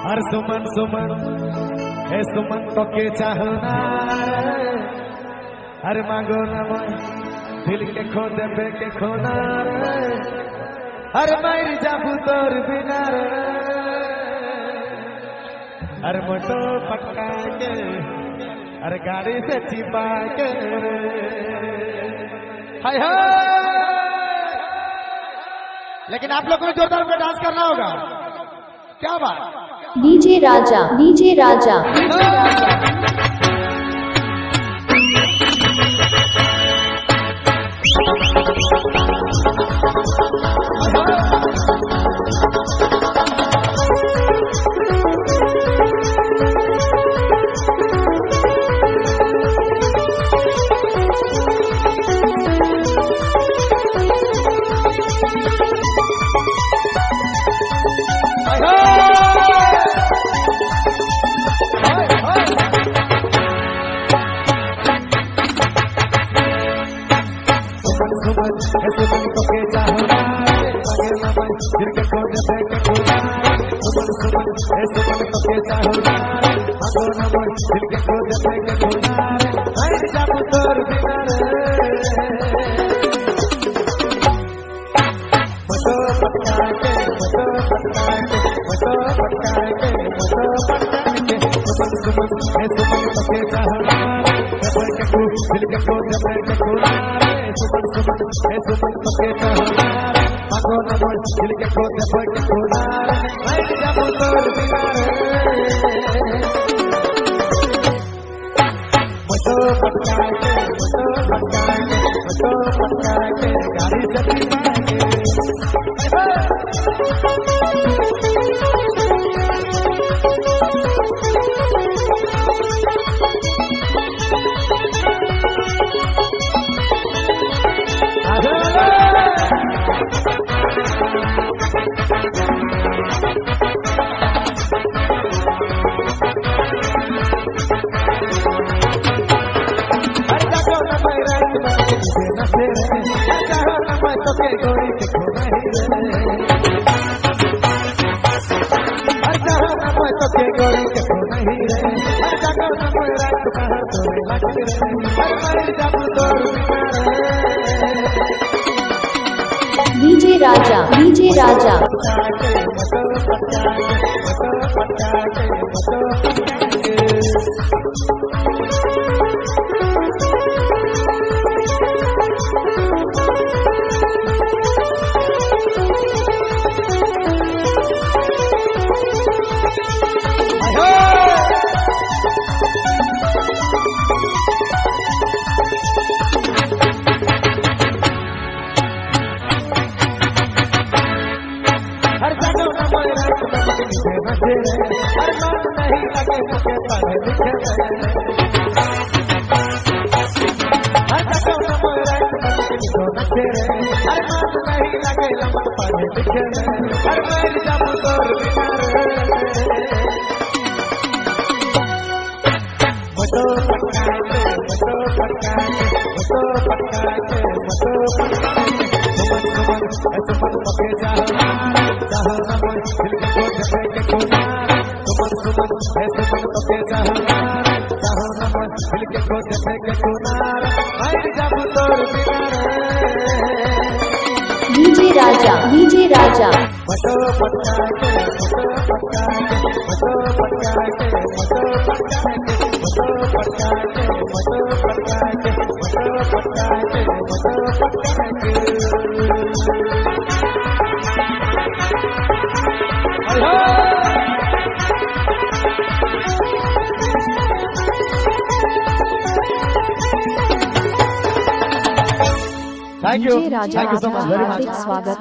हर सुमन सुमन है सुमन तो के चाहना हर मांगो न दिल के खो दे के खोना हर मार जाबू तोर बिना हर मोटो पटका के हर गाड़ी से चिपा के हाय हाय। लेकिन आप लोगों को जोरदार में डांस करना होगा। क्या बात? DJ Raja, DJ Raja. DJ Raja, DJ Raja. DJ Raja, DJ Raja. Thank you Raja, so much, very much. स्वागत।